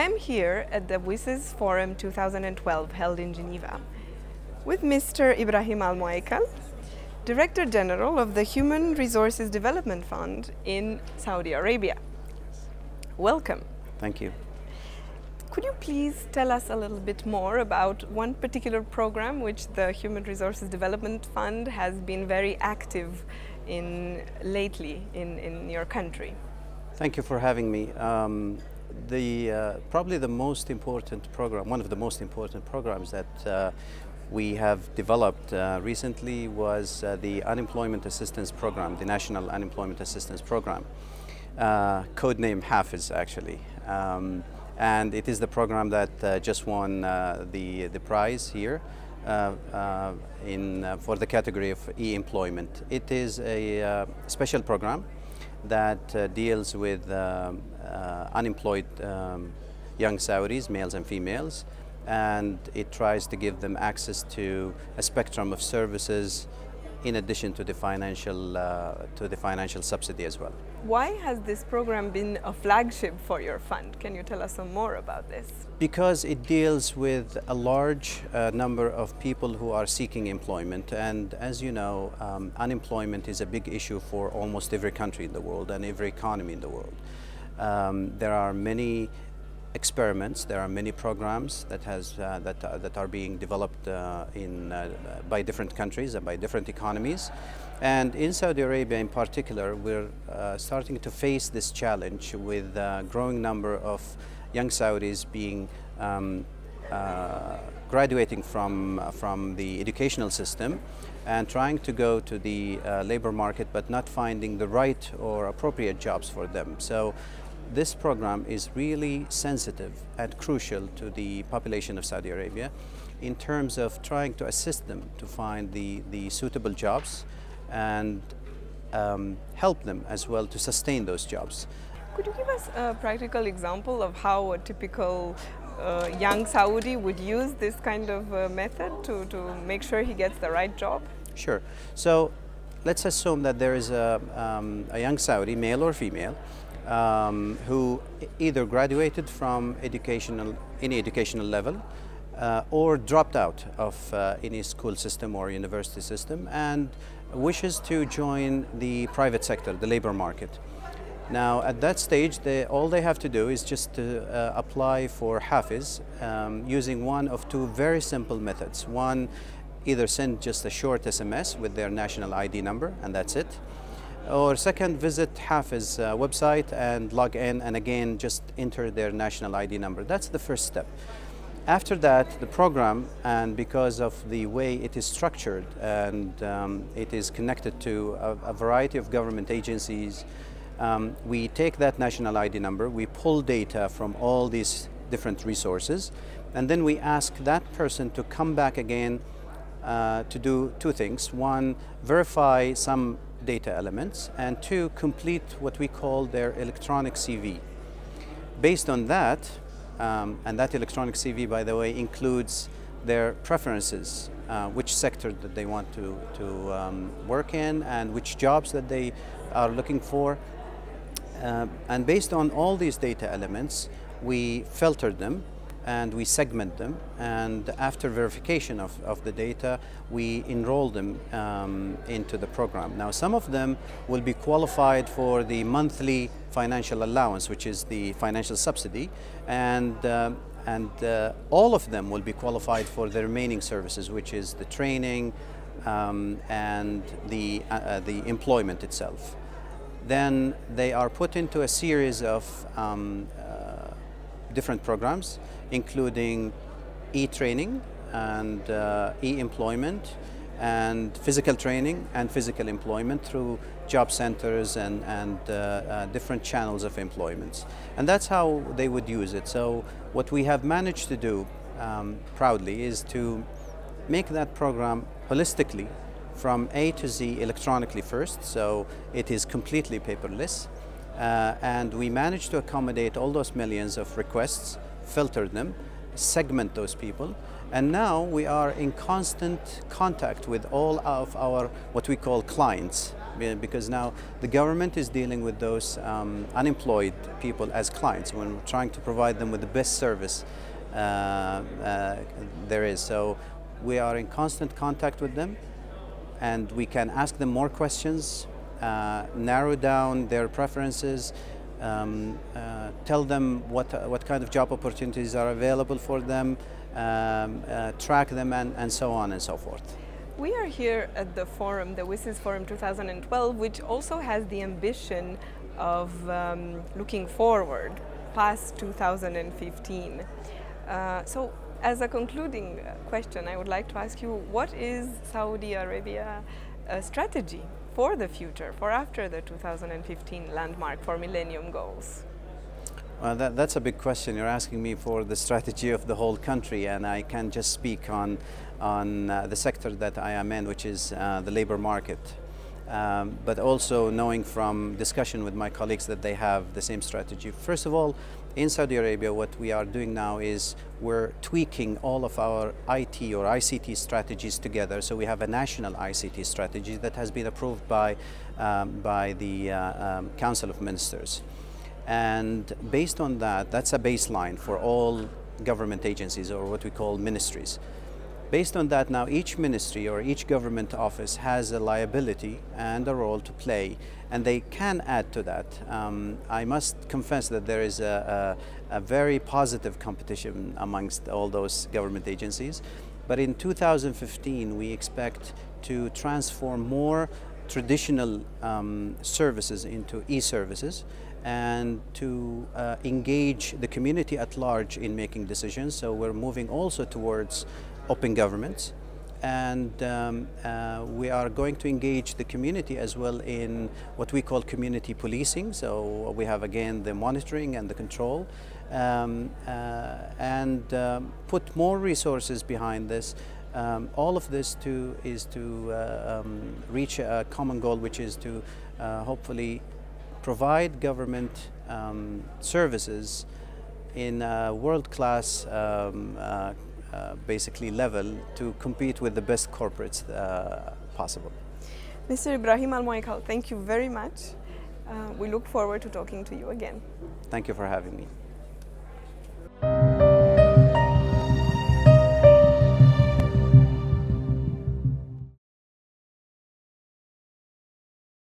am here at the WSIS Forum 2012 held in Geneva with Mr. Ibrahim Al-Moaiqel, Director General of the Human Resources Development Fund in Saudi Arabia. Welcome. Thank you. Could you please tell us a little bit more about one particular program which the Human Resources Development Fund has been very active in lately in your country? Thank you for having me. Probably the most important program, one of the most important programs that we have developed recently was the Unemployment Assistance Program, the National Unemployment Assistance Program, codenamed Hafiz actually. And it is the program that just won the prize here for the category of e-employment. It is a special program that deals with unemployed young Saudis, males and females, and it tries to give them access to a spectrum of services in addition to the financial subsidy as well. Why has this program been a flagship for your fund? Can you tell us some more about this? Because it deals with a large number of people who are seeking employment, and as you know, unemployment is a big issue for almost every country in the world and every economy in the world. There are many experiments, there are many programs that are being developed by different countries and by different economies. And in Saudi Arabia in particular, we're starting to face this challenge with a growing number of young Saudis being graduating from the educational system and trying to go to the labor market, but not finding the right or appropriate jobs for them. So this program is really sensitive and crucial to the population of Saudi Arabia in terms of trying to assist them to find the suitable jobs and help them as well to sustain those jobs. Could you give us a practical example of how a typical young Saudi would use this kind of method to make sure he gets the right job? Sure. So let's assume that there is a young Saudi, male or female, who either graduated from any educational level or dropped out of any school system or university system and wishes to join the private sector, the labor market. Now at that stage, all they have to do is just to apply for Hafiz using one of two very simple methods. One, either send just a short SMS with their national ID number and that's it. Or second, visit Hafiz website and log in and again just enter their national ID number. That's the first step. After that, the program, and because of the way it is structured and it is connected to a variety of government agencies, we take that national ID number, we pull data from all these different resources, and then we ask that person to come back again to do two things. One, verify some data elements, and two, complete what we call their electronic CV. Based on that, and that electronic CV, by the way, includes their preferences, which sector that they want to work in and which jobs that they are looking for. And based on all these data elements, we filter them and we segment them, and after verification of the data, we enroll them into the program. Now, some of them will be qualified for the monthly financial allowance, which is the financial subsidy, and all of them will be qualified for the remaining services, which is the training and the employment itself. Then they are put into a series of different programs, including e-training and e-employment and physical training and physical employment through job centers and different channels of employment. And that's how they would use it. So what we have managed to do proudly is to make that program holistically from A to Z electronically first, so it is completely paperless. And we managed to accommodate all those millions of requests, filter them, segment those people, And now we are in constant contact with all of our what we call clients, because now the government is dealing with those unemployed people as clients when we're trying to provide them with the best service there is. So we are in constant contact with them, and we can ask them more questions, narrow down their preferences, tell them what kind of job opportunities are available for them, track them, and so on and so forth. We are here at the forum, the WSIS Forum 2012, which also has the ambition of looking forward past 2015. So as a concluding question, I would like to ask you, what is Saudi Arabia strategy for the future, for after the 2015 landmark for Millennium Goals? Well, that's a big question. You're asking me for the strategy of the whole country, and I can just speak on the sector that I am in, which is the labor market. But also knowing from discussion with my colleagues that they have the same strategy. First of all, in Saudi Arabia, what we are doing now is we're tweaking all of our IT or ICT strategies together. So we have a national ICT strategy that has been approved by the Council of Ministers. And based on that, that's a baseline for all government agencies, or what we call ministries. Based on that, now each ministry or each government office has a liability and a role to play, and they can add to that. I must confess that there is a very positive competition amongst all those government agencies. But in 2015, we expect to transform more traditional services into e-services, and to engage the community at large in making decisions. So we're moving also towards open governments, and we are going to engage the community as well in what we call community policing. So we have again the monitoring and the control, and put more resources behind this. All of this is to reach a common goal, which is to hopefully provide government services in a world-class basically level to compete with the best corporates possible. Mr. Ibrahim Al-Moaiqel, thank you very much. We look forward to talking to you again. Thank you for having me.